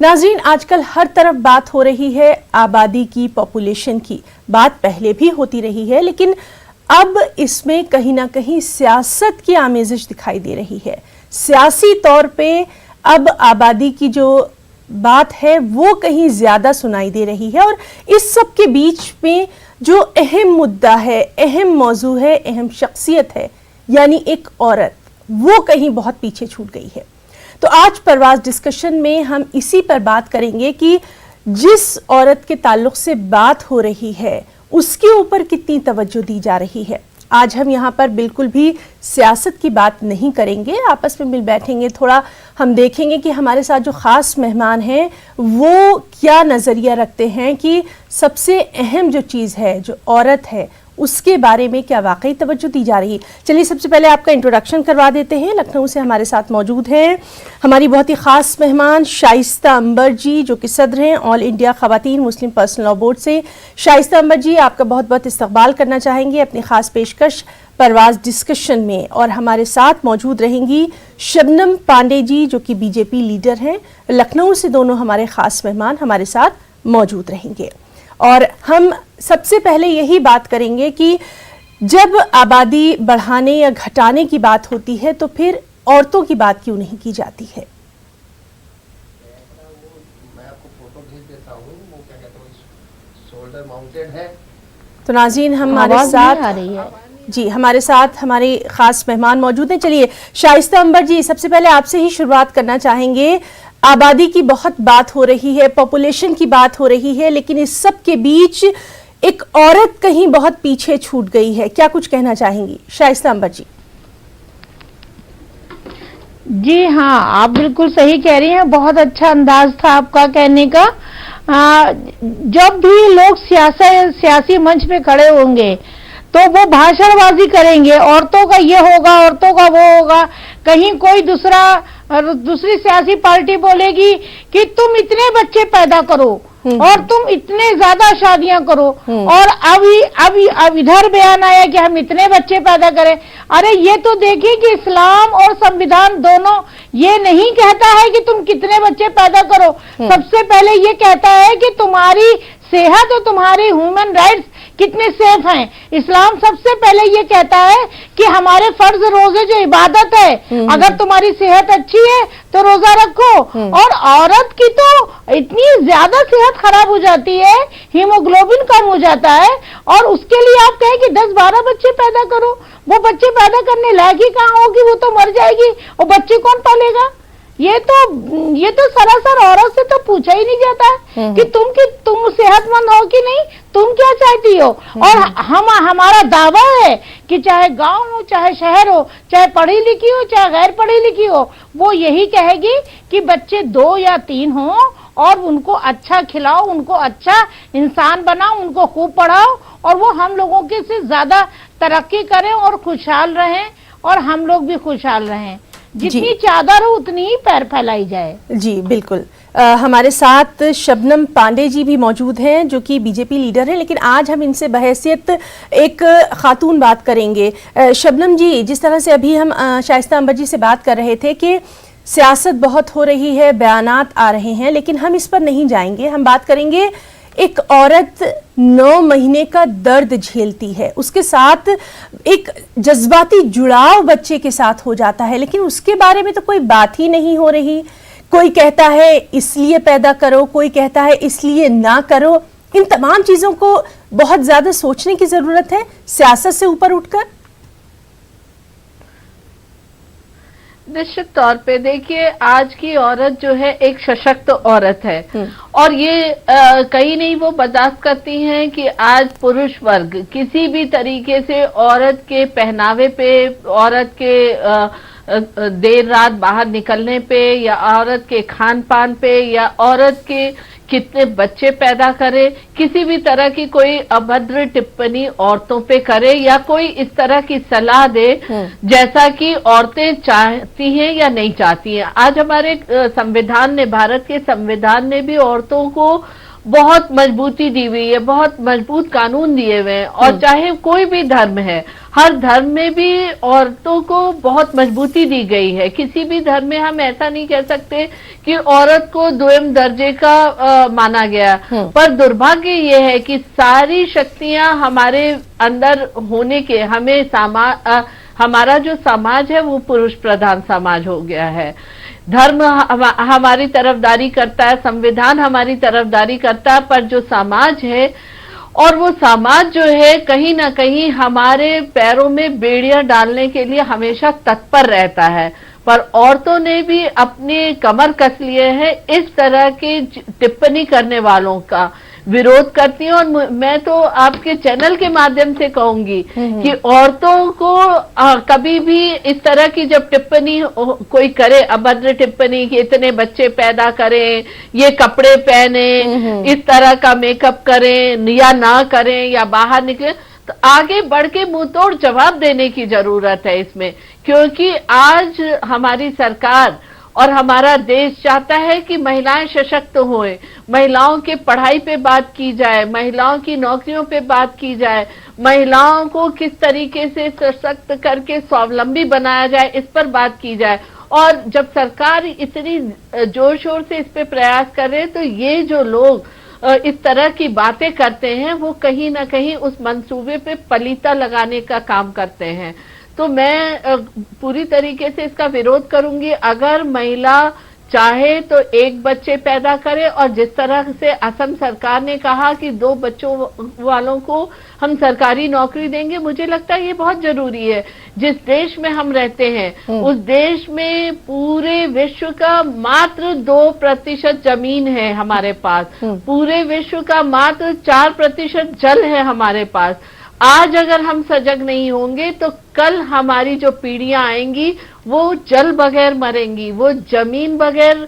नाज़रीन, आजकल हर तरफ बात हो रही है आबादी की, पॉपुलेशन की। बात पहले भी होती रही है, लेकिन अब इसमें कहीं ना कहीं सियासत की आमेज़िश दिखाई दे रही है। सियासी तौर पे अब आबादी की जो बात है वो कहीं ज़्यादा सुनाई दे रही है, और इस सब के बीच में जो अहम मुद्दा है, अहम मौजू है, अहम शख्सियत है, यानी एक औरत, वो कहीं बहुत पीछे छूट गई है। तो आज परवाज़ डिस्कशन में हम इसी पर बात करेंगे कि जिस औरत के ताल्लुक से बात हो रही है उसके ऊपर कितनी तवज्जो दी जा रही है। आज हम यहाँ पर बिल्कुल भी सियासत की बात नहीं करेंगे, आपस में मिल बैठेंगे, थोड़ा हम देखेंगे कि हमारे साथ जो ख़ास मेहमान हैं वो क्या नज़रिया रखते हैं कि सबसे अहम जो चीज़ है, जो औरत है, उसके बारे में क्या वाकई तवज्जो दी जा रही है। चलिए सबसे पहले आपका इंट्रोडक्शन करवा देते हैं। लखनऊ से हमारे साथ मौजूद हैं हमारी बहुत ही ख़ास मेहमान शाइस्ता अंबर जी, जो कि सदर हैं ऑल इंडिया ख़वातीन मुस्लिम पर्सनल लॉ बोर्ड से। शाइस्ता अंबर जी, आपका बहुत बहुत इस्तकबाल करना चाहेंगे अपनी ख़ास पेशकश परवाज़ डिस्कशन में। और हमारे साथ मौजूद रहेंगी शबनम पांडे जी, जो कि बीजेपी लीडर हैं। लखनऊ से दोनों हमारे ख़ास मेहमान हमारे साथ मौजूद रहेंगे। और हम सबसे पहले यही बात करेंगे कि जब आबादी बढ़ाने या घटाने की बात होती है तो फिर औरतों की बात क्यों नहीं की जाती है। मैं आपको फोटो भेज देता हूँ, वो क्या कहते हैं, शोल्डर माउंटेड है। तो नाज़रीन, हमारे साथ जी हमारे साथ हमारे खास मेहमान मौजूद हैं। चलिए शाइस्ता अंबर जी, सबसे पहले आपसे ही शुरुआत करना चाहेंगे। आबादी की बहुत बात हो रही है, पॉपुलेशन की बात हो रही है, लेकिन इस सब के बीच एक औरत कहीं बहुत पीछे छूट गई है। क्या कुछ कहना चाहेंगी शाइस्ता अंबर जी? जी हाँ, आप बिल्कुल सही कह रही हैं। बहुत अच्छा अंदाज था आपका कहने का। जब भी लोग सियासी मंच पे खड़े होंगे तो वो भाषणबाजी करेंगे, औरतों का ये होगा, औरतों का वो होगा। कहीं कोई दूसरी सियासी पार्टी बोलेगी कि तुम इतने बच्चे पैदा करो और तुम इतने ज्यादा शादियां करो, और अब इधर बयान आया कि हम इतने बच्चे पैदा करें। अरे ये तो देखिए कि इस्लाम और संविधान दोनों ये नहीं कहता है कि तुम कितने बच्चे पैदा करो। सबसे पहले ये कहता है कि तुम्हारी सेहत और तुम्हारी ह्यूमन राइट्स कितने सेफ हैं। इस्लाम सबसे पहले ये कहता है कि हमारे फर्ज रोजे जो इबादत है, अगर तुम्हारी सेहत अच्छी है तो रोजा रखो। और औरत की तो इतनी ज्यादा सेहत खराब हो जाती है, हीमोग्लोबिन कम हो जाता है, और उसके लिए आप कहें कि 10-12 बच्चे पैदा करो। वो बच्चे पैदा करने लायक ही कहाँ होगी, वो तो मर जाएगी, और बच्चे कौन पालेगा। ये तो सरासर औरत से तो पूछा ही नहीं जाता है कि तुम सेहतमंद हो कि नहीं, तुम क्या चाहती हो। और हमारा दावा है कि चाहे गांव हो, चाहे शहर हो, चाहे पढ़ी लिखी हो, चाहे गैर पढ़ी लिखी हो, वो यही कहेगी कि बच्चे 2 या 3 हो और उनको अच्छा खिलाओ, उनको अच्छा इंसान बनाओ, उनको खूब पढ़ाओ, और वो हम लोगों के से ज्यादा तरक्की करें और खुशहाल रहें, और हम लोग भी खुशहाल रहें। जितनी चादर हो उतनी ही पैर फैलाई जाए। जी बिल्कुल। हमारे साथ शबनम पांडे जी भी मौजूद हैं, जो कि बीजेपी लीडर हैं, लेकिन आज हम इनसे बहैसियत एक खातून बात करेंगे। शबनम जी, जिस तरह से अभी हम शाइस्ता अंबर जी से बात कर रहे थे कि सियासत बहुत हो रही है, बयानात आ रहे हैं, लेकिन हम इस पर नहीं जाएंगे। हम बात करेंगे एक औरत 9 महीने का दर्द झेलती है, उसके साथ एक जज्बाती जुड़ाव बच्चे के साथ हो जाता है, लेकिन उसके बारे में तो कोई बात ही नहीं हो रही। कोई कहता है इसलिए पैदा करो, कोई कहता है इसलिए ना करो। इन तमाम चीज़ों को बहुत ज़्यादा सोचने की ज़रूरत है सियासत से ऊपर उठकर। निश्चित तौर पे देखिए, आज की औरत जो है एक सशक्त औरत है, और ये कहीं नहीं वो बर्दाश्त करती हैं कि आज पुरुष वर्ग किसी भी तरीके से औरत के पहनावे पे, औरत के देर रात बाहर निकलने पे, या औरत के खान पान पे, या औरत के कितने बच्चे पैदा करे, किसी भी तरह की कोई अभद्र टिप्पणी औरतों पे करे, या कोई इस तरह की सलाह दे जैसा कि औरतें चाहती हैं या नहीं चाहती हैं। आज हमारे संविधान ने, भारत के संविधान ने भी औरतों को बहुत मजबूती दी हुई है, बहुत मजबूत कानून दिए हुए हैं। और चाहे कोई भी धर्म है, हर धर्म में भी औरतों को बहुत मजबूती दी गई है। किसी भी धर्म में हम ऐसा नहीं कह सकते कि औरत को दोयम दर्जे का माना गया। पर दुर्भाग्य ये है कि सारी शक्तियां हमारे अंदर होने के हमारा जो समाज है वो पुरुष प्रधान समाज हो गया है। धर्म हमारी तरफदारी करता है, संविधान हमारी तरफदारी करता है, पर जो समाज है, और वो समाज जो है कहीं ना कहीं हमारे पैरों में बेड़ियां डालने के लिए हमेशा तत्पर रहता है। पर औरतों ने भी अपने कमर कस लिए हैं इस तरह की टिप्पणी करने वालों का विरोध करती हूँ। और मैं तो आपके चैनल के माध्यम से कहूंगी कि औरतों को कभी भी इस तरह की जब टिप्पणी कोई करे, अभद्र टिप्पणी कि इतने बच्चे पैदा करें, ये कपड़े पहने, इस तरह का मेकअप करें या ना करें या बाहर निकले, तो आगे बढ़ के मुंह तोड़ जवाब देने की जरूरत है इसमें। क्योंकि आज हमारी सरकार और हमारा देश चाहता है कि महिलाएं सशक्त होएं, महिलाओं के पढ़ाई पे बात की जाए, महिलाओं की नौकरियों पे बात की जाए, महिलाओं को किस तरीके से सशक्त करके स्वावलंबी बनाया जाए इस पर बात की जाए। और जब सरकार इतनी जोर शोर से इस पे प्रयास कर रहे हैं, तो ये जो लोग इस तरह की बातें करते हैं वो कहीं ना कहीं उस मंसूबे पे पलीता लगाने का काम करते हैं। तो मैं पूरी तरीके से इसका विरोध करूंगी। अगर महिला चाहे तो एक बच्चे पैदा करे, और जिस तरह से असम सरकार ने कहा कि 2 बच्चों वालों को हम सरकारी नौकरी देंगे, मुझे लगता है ये बहुत जरूरी है। जिस देश में हम रहते हैं उस देश में पूरे विश्व का मात्र 2% जमीन है हमारे पास, पूरे विश्व का मात्र 4% जल है हमारे पास। आज अगर हम सजग नहीं होंगे तो कल हमारी जो पीढ़ियां आएंगी वो जल बगैर मरेंगी, वो जमीन बगैर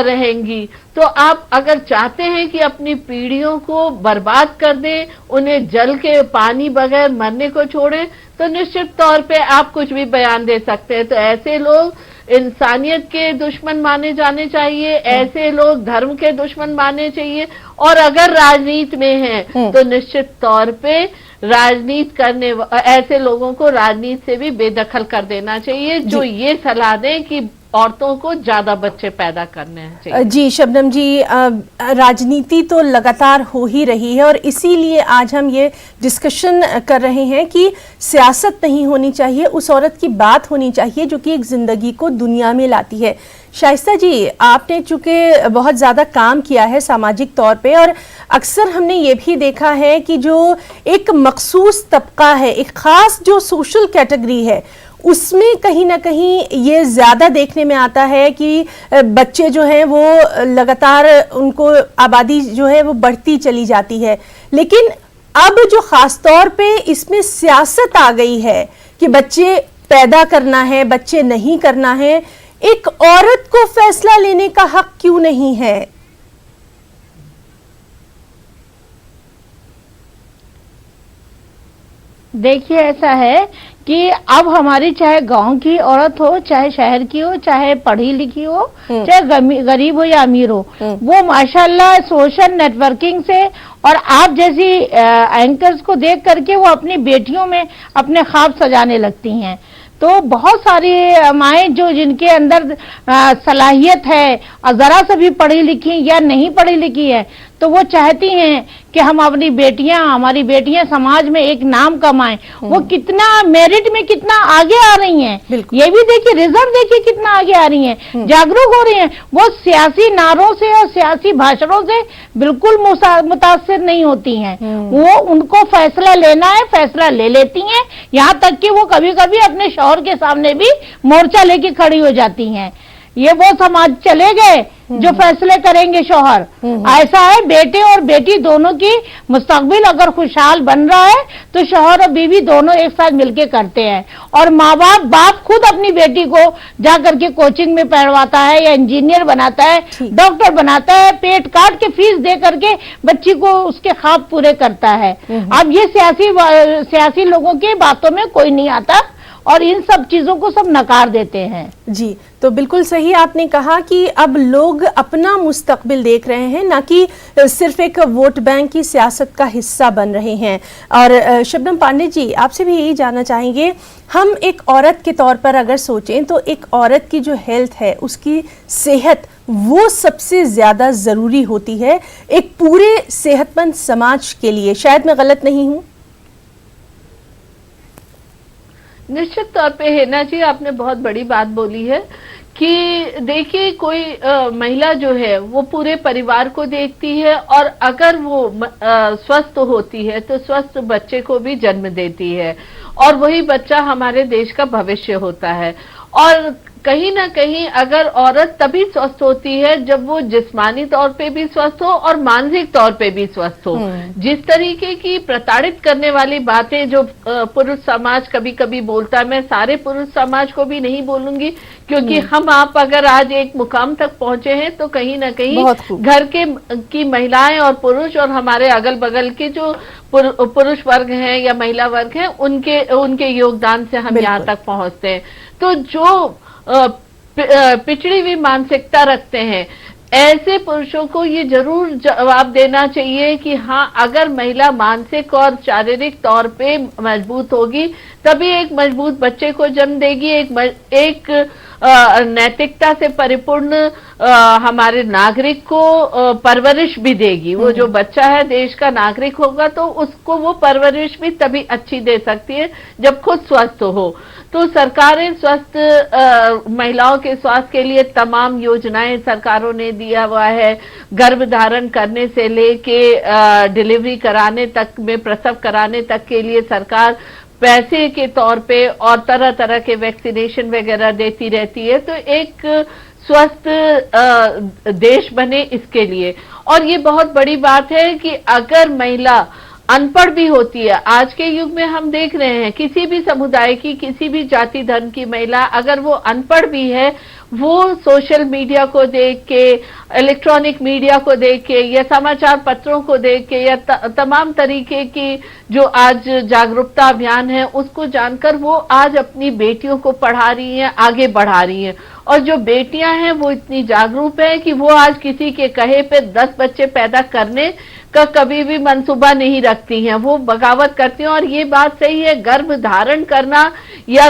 रहेंगी। तो आप अगर चाहते हैं कि अपनी पीढ़ियों को बर्बाद कर दें, उन्हें जल के पानी बगैर मरने को छोड़ें, तो निश्चित तौर पे आप कुछ भी बयान दे सकते हैं। तो ऐसे लोग इंसानियत के दुश्मन माने जाने चाहिए, ऐसे लोग धर्म के दुश्मन माने चाहिए। और अगर राजनीति में हैं तो निश्चित तौर पे राजनीति करने ऐसे लोगों को राजनीति से भी बेदखल कर देना चाहिए, जो ये सलाह दें कि औरतों को ज्यादा बच्चे पैदा करने चाहिए। जी शबनम जी, राजनीति तो लगातार हो ही रही है और इसीलिए आज हम ये डिस्कशन कर रहे हैं कि सियासत नहीं होनी चाहिए, उस औरत की बात होनी चाहिए जो कि एक जिंदगी को दुनिया में लाती है। शाइस्ता जी, आपने चूंकि बहुत ज़्यादा काम किया है सामाजिक तौर पे, और अक्सर हमने ये भी देखा है कि जो एक मखसूस तबका है, एक ख़ास जो सोशल कैटेगरी है, उसमें कहीं ना कहीं ये ज़्यादा देखने में आता है कि बच्चे जो हैं वो लगातार उनको आबादी जो है वो बढ़ती चली जाती है। लेकिन अब जो ख़ास तौर पे इसमें सियासत आ गई है कि बच्चे पैदा करना है, बच्चे नहीं करना है, एक औरत को फैसला लेने का हक क्यों नहीं है? देखिए, ऐसा है कि अब हमारी चाहे गांव की औरत हो, चाहे शहर की हो, चाहे पढ़ी लिखी हो, चाहे गरीब हो या अमीर हो, वो माशाल्लाह सोशल नेटवर्किंग से और आप जैसी एंकर्स को देख करके वो अपनी बेटियों में अपने ख्वाब सजाने लगती हैं। तो बहुत सारी माएँ जो जिनके अंदर सलाहियत है और जरा सा भी पढ़ी लिखी या नहीं पढ़ी लिखी है, तो वो चाहती हैं कि हम अपनी बेटियां, हमारी बेटियां समाज में एक नाम कमाएं। वो कितना मेरिट में कितना आगे आ रही हैं, ये भी देखिए, रिजल्ट देखिए कितना आगे आ रही हैं, जागरूक हो रही हैं। वो सियासी नारों से और सियासी भाषणों से बिल्कुल मुतासिर नहीं होती हैं। वो उनको फैसला लेना है, फैसला ले लेती हैं। यहाँ तक कि वो कभी कभी अपने शौहर के सामने भी मोर्चा लेके खड़ी हो जाती हैं। ये वो समाज चले गए जो फैसले करेंगे शौहर। ऐसा है, बेटे और बेटी दोनों की मुस्तकबिल अगर खुशहाल बन रहा है तो शौहर और बीवी दोनों एक साथ मिलके करते हैं। और माँ बाप खुद अपनी बेटी को जा करके कोचिंग में पढ़वाता है या इंजीनियर बनाता है, डॉक्टर बनाता है, पेट काट के फीस दे करके बच्ची को उसके ख्वाब पूरे करता है। अब ये सियासी लोगों की बातों में कोई नहीं आता और इन सब चीजों को सब नकार देते हैं। जी, तो बिल्कुल सही आपने कहा कि अब लोग अपना मुस्तकबिल देख रहे हैं, ना कि सिर्फ एक वोट बैंक की सियासत का हिस्सा बन रहे हैं। और शबनम पांडे जी, आपसे भी यही जानना चाहेंगे, हम एक औरत के तौर पर अगर सोचें तो एक औरत की जो हेल्थ है, उसकी सेहत, वो सबसे ज्यादा जरूरी होती है एक पूरे सेहतमंद समाज के लिए। शायद मैं गलत नहीं हूं? निश्चित तौर पे हिना जी, आपने बहुत बड़ी बात बोली है कि देखिए, कोई महिला जो है वो पूरे परिवार को देखती है, और अगर वो स्वस्थ होती है तो स्वस्थ बच्चे को भी जन्म देती है, और वही बच्चा हमारे देश का भविष्य होता है। और कहीं ना कहीं अगर औरत तभी स्वस्थ होती है जब वो जिस्मानी तौर पे भी स्वस्थ हो और मानसिक तौर पे भी स्वस्थ हो। जिस तरीके की प्रताड़ित करने वाली बातें जो पुरुष समाज कभी कभी बोलता है, मैं सारे पुरुष समाज को भी नहीं बोलूंगी, क्योंकि हम आप अगर आज एक मुकाम तक पहुंचे हैं तो कहीं ना कहीं घर के की महिलाएं और पुरुष और हमारे अगल बगल के जो पुरुष वर्ग हैं या महिला वर्ग हैं, उनके योगदान से हम यहाँ तक पहुंचते हैं। तो जो पिछड़ी हुई मानसिकता रखते हैं, ऐसे पुरुषों को ये जरूर जवाब देना चाहिए कि हाँ, अगर महिला मानसिक और शारीरिक तौर पे मजबूत होगी तभी एक मजबूत बच्चे को जन्म देगी, एक नैतिकता से परिपूर्ण हमारे नागरिक को परवरिश भी देगी। वो जो बच्चा है देश का नागरिक होगा तो उसको वो परवरिश भी तभी अच्छी दे सकती है जब खुद स्वस्थ हो। तो सरकारें स्वस्थ महिलाओं के स्वास्थ्य के लिए तमाम योजनाएं सरकारों ने दिया हुआ है। गर्भ धारण करने से लेके डिलीवरी कराने तक में, प्रसव कराने तक के लिए सरकार पैसे के तौर पे और तरह तरह के वैक्सीनेशन वगैरह देती रहती है। तो एक स्वस्थ देश बने इसके लिए। और ये बहुत बड़ी बात है कि अगर महिला अनपढ़ भी होती है, आज के युग में हम देख रहे हैं किसी भी समुदाय की, किसी भी जाति धर्म की महिला अगर वो अनपढ़ भी है, वो सोशल मीडिया को देख के, इलेक्ट्रॉनिक मीडिया को देख के या समाचार पत्रों को देख के या तमाम तरीके की जो आज जागरूकता अभियान है उसको जानकर वो आज अपनी बेटियों को पढ़ा रही हैं, आगे बढ़ा रही हैं। और जो बेटियां हैं वो इतनी जागरूक है कि वो आज किसी के कहे पे 10 बच्चे पैदा करने का कभी भी मंसूबा नहीं रखती हैं, वो बगावत करती हैं। और ये बात सही है, गर्भ धारण करना या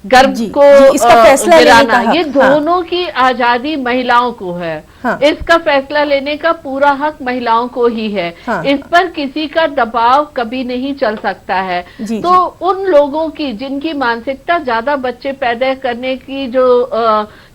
गर्भ को इसका फैसला गिराना, ये दोनों की आजादी महिलाओं को है। हाँ। इसका फैसला लेने का पूरा हक महिलाओं को ही है। हाँ। इस पर किसी का दबाव कभी नहीं चल सकता है। तो उन लोगों की जिनकी मानसिकता ज्यादा बच्चे पैदा करने की जो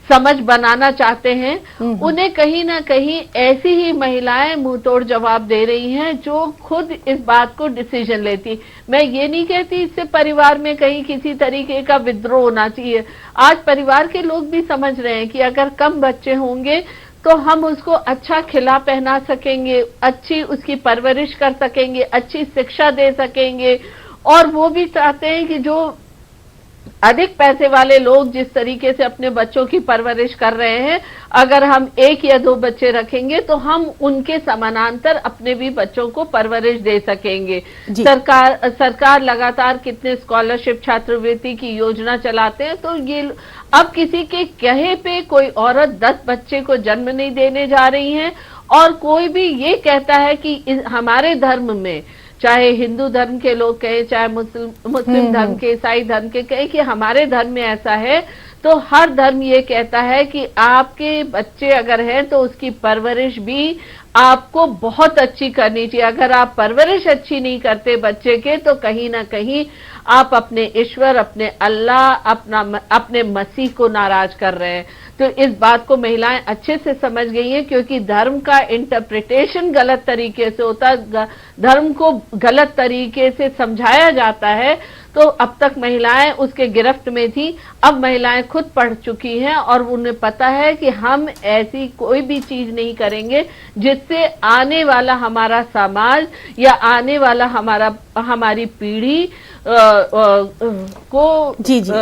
समझ बनाना चाहते हैं, उन्हें कहीं ना कहीं ऐसी ही महिलाएं मुंह तोड़ जवाब दे रही हैं जो खुद इस बात को डिसीजन लेती। मैं ये नहीं कहती इससे परिवार में कहीं किसी तरीके का विद्रोह होना चाहिए। आज परिवार के लोग भी समझ रहे हैं कि अगर कम बच्चे होंगे तो हम उसको अच्छा खिला पहना सकेंगे, अच्छी उसकी परवरिश कर सकेंगे, अच्छी शिक्षा दे सकेंगे। और वो भी चाहते हैं कि जो अधिक पैसे वाले लोग जिस तरीके से अपने बच्चों की परवरिश कर रहे हैं, अगर हम 1 या 2 बच्चे रखेंगे तो हम उनके समानांतर अपने भी बच्चों को परवरिश दे सकेंगे। सरकार लगातार कितने स्कॉलरशिप, छात्रवृत्ति की योजना चलाते हैं। तो ये अब किसी के कहे पे कोई औरत 10 बच्चे को जन्म नहीं देने जा रही है। और कोई भी ये कहता है कि हमारे धर्म में, चाहे हिंदू धर्म के लोग कहें, चाहे मुस्लिम धर्म के, ईसाई धर्म के कहें कि हमारे धर्म में ऐसा है, तो हर धर्म ये कहता है कि आपके बच्चे अगर हैं तो उसकी परवरिश भी आपको बहुत अच्छी करनी चाहिए। अगर आप परवरिश अच्छी नहीं करते बच्चे के तो कहीं ना कहीं आप अपने ईश्वर, अपने अल्लाह, अपने मसीह को नाराज कर रहे हैं। तो इस बात को महिलाएं अच्छे से समझ गई हैं, क्योंकि धर्म का इंटरप्रिटेशन गलत तरीके से होता है, धर्म को गलत तरीके से समझाया जाता है। तो अब तक महिलाएं उसके गिरफ्त में थी, अब महिलाएं खुद पढ़ चुकी हैं और उन्हें पता है कि हम ऐसी कोई भी चीज नहीं करेंगे जिससे आने वाला हमारा समाज या आने वाला हमारी पीढ़ी जी, जी।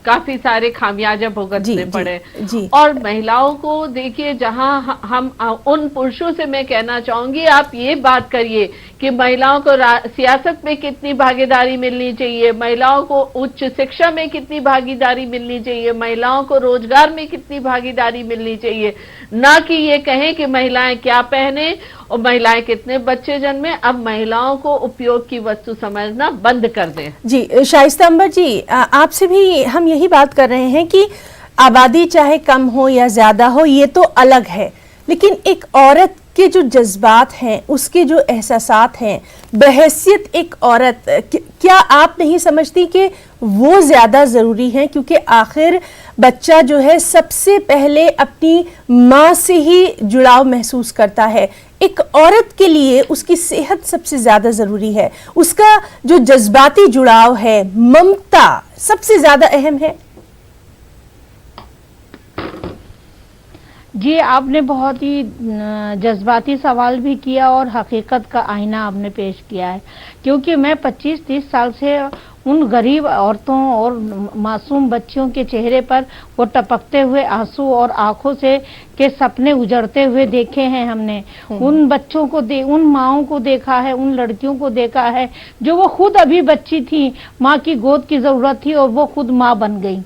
काफी सारे खामियाजा भुगतने जी, पड़े। जी। और महिलाओं को देखिए, जहां हम उन पुरुषों से मैं कहना चाहूंगी, आप ये बात करिए कि महिलाओं को सियासत में कितनी भागीदारी मिलनी चाहिए, महिलाओं को उच्च शिक्षा में कितनी भागीदारी मिलनी चाहिए, महिलाओं को रोजगार में कितनी भागीदारी मिलनी चाहिए, ना कि ये कहें कि महिलाएं क्या पहने और महिलाएं कितने बच्चे जन्मे। अब महिलाओं को उपयोग की वस्तु समझना बंद कर दें। जी शाइस्ता अंबर जी, आपसे भी हम यही बात कर रहे हैं कि आबादी चाहे कम हो या ज्यादा हो, ये तो अलग है, लेकिन एक औरत के जो जज्बात हैं, उसके जो एहसासात हैं, बहैसियत एक औरत, क्या आप नहीं समझती कि वो ज्यादा जरूरी है? क्योंकि आखिर बच्चा जो है सबसे पहले अपनी माँ से ही जुड़ाव महसूस करता है। एक औरत के लिए उसकी सेहत सबसे ज्यादा जरूरी है, उसका जो जज्बाती जुड़ाव है, ममता सबसे ज्यादा अहम है। जी, आपने बहुत ही जज्बाती सवाल भी किया और हकीकत का आईना आपने पेश किया है, क्योंकि मैं 25-30 साल से उन गरीब औरतों और मासूम बच्चियों के चेहरे पर वो टपकते हुए आंसू और आंखों से के सपने उजड़ते हुए देखे हैं हमने। उन बच्चों को उन माओं को देखा है, उन लड़कियों को देखा है जो वो खुद अभी बच्ची थी, माँ की गोद की जरूरत थी और वो खुद माँ बन गई।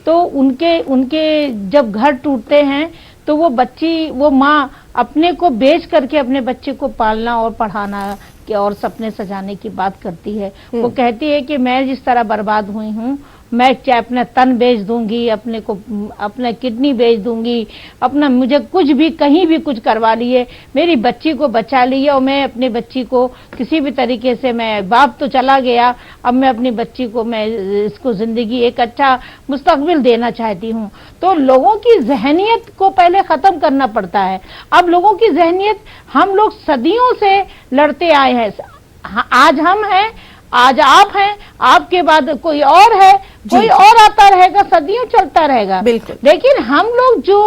तो उनके जब घर टूटते हैं तो वो माँ अपने को बेच करके अपने बच्चे को पालना और पढ़ाना और सपने सजाने की बात करती है। वो कहती है कि मैं जिस तरह बर्बाद हुई हूँ, मैं चाहे अपना तन बेच दूंगी, अपना किडनी बेच दूंगी, मुझे कुछ भी कहीं भी कुछ करवा लिए, मेरी बच्ची को बचा लिया और मैं अपनी बच्ची को किसी भी तरीके से, मैं बाप तो चला गया, अब मैं अपनी बच्ची को मैं इसको जिंदगी एक अच्छा मुस्तकबिल देना चाहती हूँ। तो लोगों की जहनियत को पहले खत्म करना पड़ता है। अब लोगों की जहनियत, हम लोग सदियों से लड़ते आए हैं, आज हम हैं, आज आप हैं, आपके बाद कोई और है, कोई और आता रहेगा, सदियों चलता रहेगा। बिल्कुल। लेकिन हम लोग जो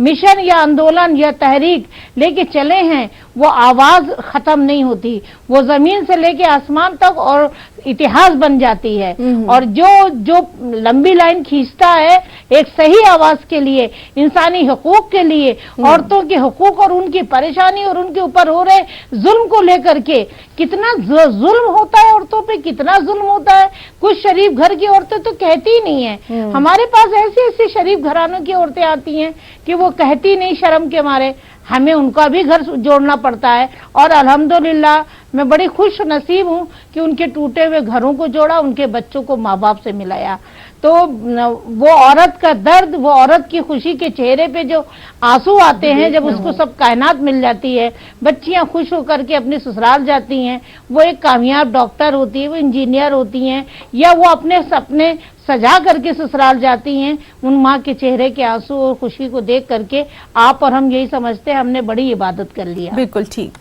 मिशन या आंदोलन या तहरीक लेके चले हैं, वो आवाज खत्म नहीं होती, वो जमीन से लेके आसमान तक और इतिहास बन जाती है। और जो लंबी लाइन खींचता है एक सही आवाज के लिए, इंसानी हुकूक के लिए, औरतों के हुकूक और उनकी परेशानी और उनके ऊपर हो रहे जुल्म को लेकर के, कितना जुल्म होता है औरतों पे, कितना जुल्म होता है। कुछ शरीफ घर की औरतें तो कहती ही नहीं है। हमारे पास ऐसी ऐसी शरीफ घरानों की औरतें आती हैं कि वो कहती नहीं शर्म के मारे, हमें उनका भी घर जोड़ना पड़ता है। और अल्हम्दुलिल्लाह मैं बड़ी खुश नसीब हूँ कि उनके टूटे हुए घरों को जोड़ा, उनके बच्चों को माँ बाप से मिलाया। तो वो औरत का दर्द, वो औरत की खुशी के चेहरे पे जो आंसू आते हैं जब उसको सब कायनात मिल जाती है, बच्चियां खुश होकर के अपने ससुराल जाती हैं, वो एक कामयाब डॉक्टर होती है, वो इंजीनियर होती हैं, या वो अपने सपने सजा करके ससुराल जाती हैं, उन माँ के चेहरे के आंसू और खुशी को देख करके आप और हम यही समझते हैं हमने बड़ी इबादत कर लिया। बिल्कुल ठीक।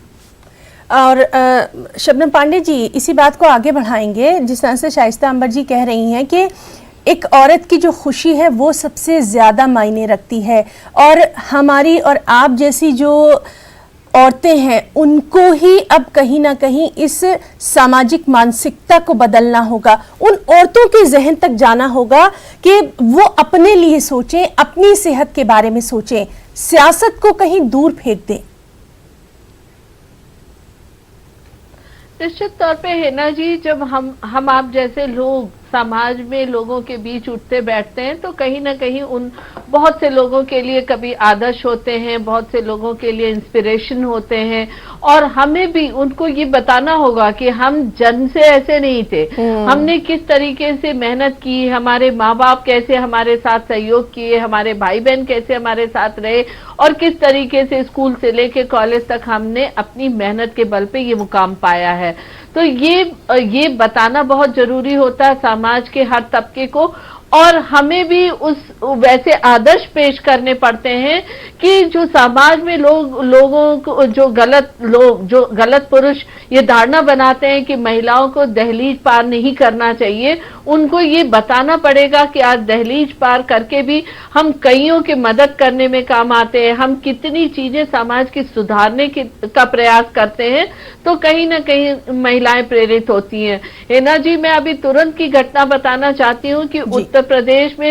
और शबनम पांडे जी इसी बात को आगे बढ़ाएंगे, जिस तरह से शाइस्ता अंबर जी कह रही हैं कि एक औरत की जो खुशी है वो सबसे ज़्यादा मायने रखती है, और हमारी और आप जैसी जो औरतें हैं उनको ही अब कहीं ना कहीं इस सामाजिक मानसिकता को बदलना होगा। उन औरतों के जहन तक जाना होगा कि वो अपने लिए सोचें, अपनी सेहत के बारे में सोचें, सियासत को कहीं दूर फेंक दें। निश्चित तौर पे हिना जी, जब हम आप जैसे लोग समाज में लोगों के बीच उठते बैठते हैं तो कहीं ना कहीं उन बहुत से लोगों के लिए कभी आदर्श होते हैं, बहुत से लोगों के लिए इंस्पिरेशन होते हैं, और हमें भी उनको ये बताना होगा कि हम जन्म से ऐसे नहीं थे, हमने किस तरीके से मेहनत की, हमारे माँ बाप कैसे हमारे साथ सहयोग किए, हमारे भाई बहन कैसे हमारे साथ रहे, और किस तरीके से स्कूल से लेके कॉलेज तक हमने अपनी मेहनत के बल पे ये मुकाम पाया है। तो ये बताना बहुत जरूरी होता है समाज के हर तबके को, और हमें भी उस वैसे आदर्श पेश करने पड़ते हैं कि जो समाज में लोगों को जो गलत पुरुष ये धारणा बनाते हैं कि महिलाओं को दहलीज पार नहीं करना चाहिए, उनको ये बताना पड़ेगा कि आज दहलीज पार करके भी हम कईयों की मदद करने में काम आते हैं, हम कितनी चीजें समाज की सुधारने का प्रयास करते हैं, तो कहीं ना कहीं महिलाएं प्रेरित होती हैं। हेना जी, मैं अभी तुरंत की घटना बताना चाहती हूँ कि उत्तर प्रदेश में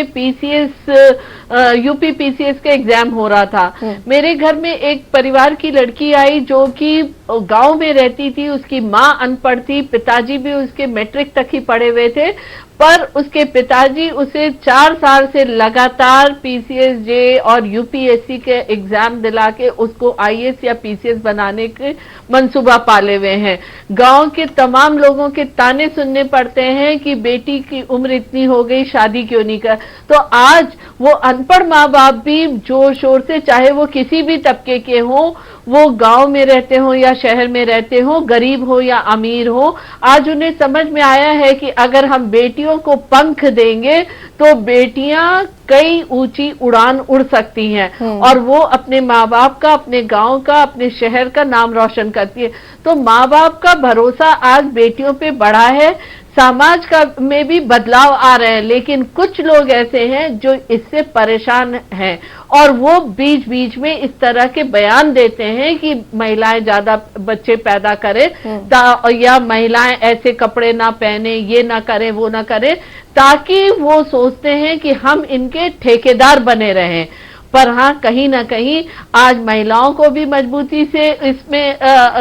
यूपी पीसीएस का एग्जाम हो रहा था। मेरे घर में एक परिवार की लड़की आई जो कि गांव में रहती थी, उसकी माँ अनपढ़ थी, पिताजी भी उसके मैट्रिक तक ही पढ़े हुए थे, पर उसके पिताजी उसे 4 साल से लगातार पीसीएस जे और यूपीएससी के एग्जाम दिला के उसको आईएएस या पीसीएस बनाने के मंसूबा पाले हुए हैं। गांव के तमाम लोगों के ताने सुनने पड़ते हैं कि बेटी की उम्र इतनी हो गई, शादी क्यों नहीं कर। तो आज वो अनपढ़ माँ बाप भी जोर शोर से, चाहे वो किसी भी तबके के हों, वो गांव में रहते हो या शहर में रहते हो, गरीब हो या अमीर हो, आज उन्हें समझ में आया है कि अगर हम बेटियों को पंख देंगे तो बेटियां कई ऊंची उड़ान उड़ सकती हैं और वो अपने माँ बाप का, अपने गांव का, अपने शहर का नाम रोशन करती है। तो माँ बाप का भरोसा आज बेटियों पे बढ़ा है, समाज का में भी बदलाव आ रहे हैं, लेकिन कुछ लोग ऐसे हैं जो इससे परेशान हैं और वो बीच बीच में इस तरह के बयान देते हैं कि महिलाएं ज्यादा बच्चे पैदा करें या महिलाएं ऐसे कपड़े ना पहने, ये ना करें, वो ना करें, ताकि वो सोचते हैं कि हम इनके ठेकेदार बने रहें। पर हाँ, कहीं ना कहीं आज महिलाओं को भी मजबूती से इसमें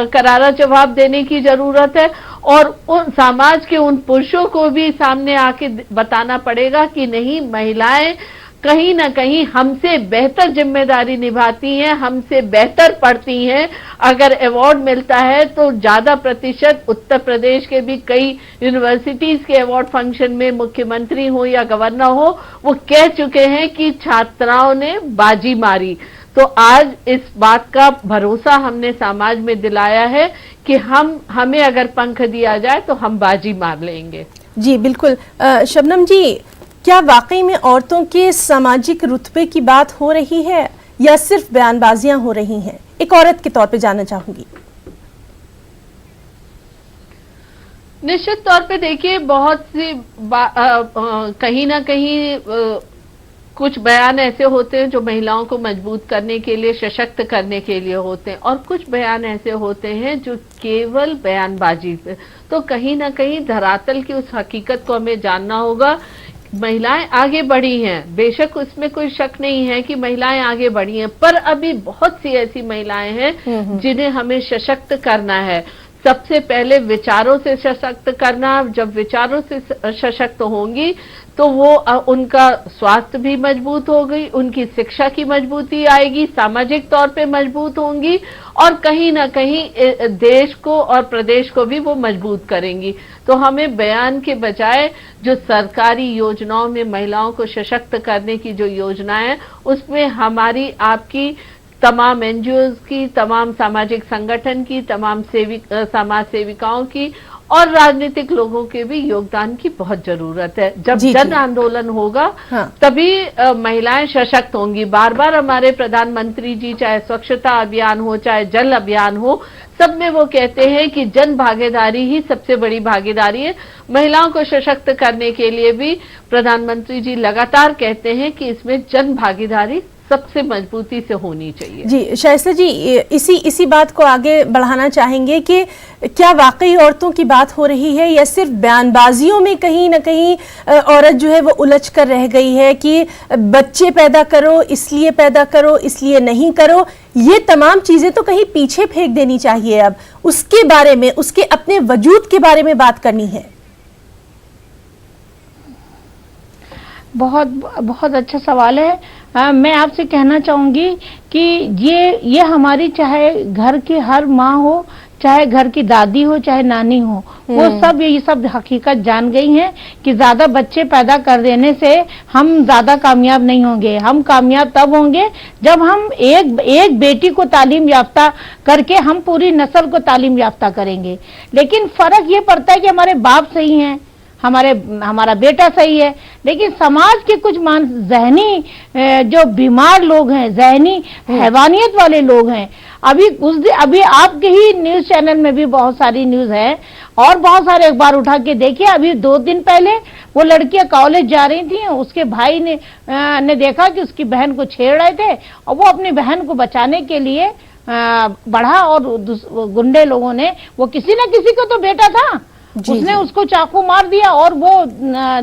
करारा जवाब देने की जरूरत है और उन समाज के उन पुरुषों को भी सामने आके बताना पड़ेगा कि नहीं, महिलाएं कहीं ना कहीं हमसे बेहतर जिम्मेदारी निभाती हैं, हमसे बेहतर पढ़ती हैं। अगर अवार्ड मिलता है तो ज्यादा प्रतिशत उत्तर प्रदेश के भी कई यूनिवर्सिटीज के अवार्ड फंक्शन में मुख्यमंत्री हो या गवर्नर हो, वो कह चुके हैं कि छात्राओं ने बाजी मारी। तो आज इस बात का भरोसा हमने समाज में दिलाया है कि हमें अगर पंख दिया जाए तो हम बाजी मार लेंगे। जी बिल्कुल। शबनम जी, क्या वाकई में औरतों के सामाजिक रुतबे की बात हो रही है या सिर्फ बयानबाजियां हो रही हैं? एक औरत के तौर पे जानना चाहूंगी। निश्चित तौर पे देखिए, बहुत सी कहीं ना कहीं कुछ बयान ऐसे होते हैं जो महिलाओं को मजबूत करने के लिए, सशक्त करने के लिए होते हैं, और कुछ बयान ऐसे होते हैं जो केवल बयानबाजी पे। तो कहीं ना कहीं धरातल की उस हकीकत को हमें जानना होगा। महिलाएं आगे बढ़ी हैं, बेशक उसमें कोई शक नहीं है कि महिलाएं आगे बढ़ी हैं, पर अभी बहुत सी ऐसी महिलाएं हैं जिन्हें हमें सशक्त करना है। सबसे पहले विचारों से सशक्त करना। जब विचारों से सशक्त होंगी तो वो उनका स्वास्थ्य भी मजबूत हो गई, उनकी शिक्षा की मजबूती आएगी, सामाजिक तौर पे मजबूत होंगी और कहीं ना कहीं देश को और प्रदेश को भी वो मजबूत करेंगी। तो हमें बयान के बजाय जो सरकारी योजनाओं में महिलाओं को सशक्त करने की जो योजनाएं हैं, उसमें हमारी आपकी तमाम एनजीओ की, तमाम सामाजिक संगठन की, तमाम समाज सेविकाओं की और राजनीतिक लोगों के भी योगदान की बहुत जरूरत है। जब जन आंदोलन होगा तभी महिलाएं सशक्त होंगी। बार बार हमारे प्रधानमंत्री जी, चाहे स्वच्छता अभियान हो, चाहे जल अभियान हो, सब में वो कहते हैं कि जन भागीदारी ही सबसे बड़ी भागीदारी है। महिलाओं को सशक्त करने के लिए भी प्रधानमंत्री जी लगातार कहते हैं कि इसमें जन भागीदारी सबसे मजबूती से होनी चाहिए। जी शाइस्ता जी, इसी बात को आगे बढ़ाना चाहेंगे कि क्या वाकई औरतों की बात हो रही है या सिर्फ बयानबाजियों में कहीं ना कहीं औरत जो है वो उलझ कर रह गई है कि बच्चे पैदा करो इसलिए पैदा करो, इसलिए नहीं करो। ये तमाम चीजें तो कहीं पीछे फेंक देनी चाहिए। अब उसके बारे में, उसके अपने वजूद के बारे में बात करनी है। बहुत अच्छा सवाल है। मैं आपसे कहना चाहूंगी कि ये हमारी, चाहे घर की हर माँ हो, चाहे घर की दादी हो, चाहे नानी हो, वो सब ये सब हकीकत जान गई हैं कि ज्यादा बच्चे पैदा कर देने से हम ज्यादा कामयाब नहीं होंगे। हम कामयाब तब होंगे जब हम एक बेटी को तालीम याफ्ता करके हम पूरी नस्ल को तालीम याफ्ता करेंगे। लेकिन फर्क ये पड़ता है कि हमारे बाप सही हैं, हमारा बेटा सही है। लेकिन समाज के कुछ जहनी जो बीमार लोग हैं, जहनी हैवानियत वाले लोग हैं, अभी आपके ही न्यूज चैनल में भी बहुत सारी न्यूज है और बहुत सारे अखबार उठा के देखिए। अभी 2 दिन पहले वो लड़कियां कॉलेज जा रही थी, उसके भाई ने देखा कि उसकी बहन को छेड़ रहे थे और वो अपनी बहन को बचाने के लिए बढ़ा और गुंडे लोगों ने, वो किसी न किसी को तो बेटा था, उसने उसको चाकू मार दिया और वो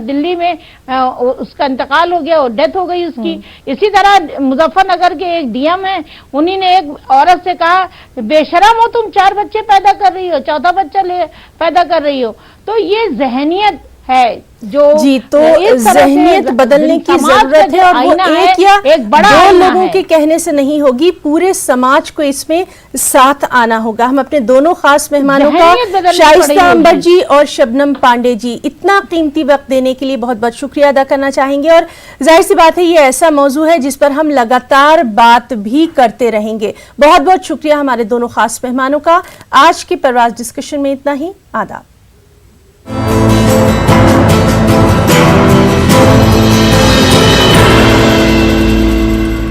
दिल्ली में उसका इंतकाल हो गया और डेथ हो गई उसकी। इसी तरह मुजफ्फरनगर के एक डीएम है, उन्हीं ने एक औरत से कहा बेशरम हो तुम, 4 बच्चे पैदा कर रही हो, 14 बच्चा पैदा कर रही हो। तो ये जहनियत है जो जी, तो ज़हनियत बदलने की जरूरत है और वो एक या दो लोगों के कहने से नहीं होगी, पूरे समाज को इसमें साथ आना होगा। हम अपने दोनों खास मेहमानों का, शाइस्ता अंबर जी और शबनम पांडे जी, इतना कीमती वक्त देने के लिए बहुत बहुत शुक्रिया अदा करना चाहेंगे। और जाहिर सी बात है ये ऐसा मौजू है जिस पर हम लगातार बात भी करते रहेंगे। बहुत बहुत शुक्रिया हमारे दोनों खास मेहमानों का। आज की परवाज़ डिस्कशन में इतना ही। आदाब।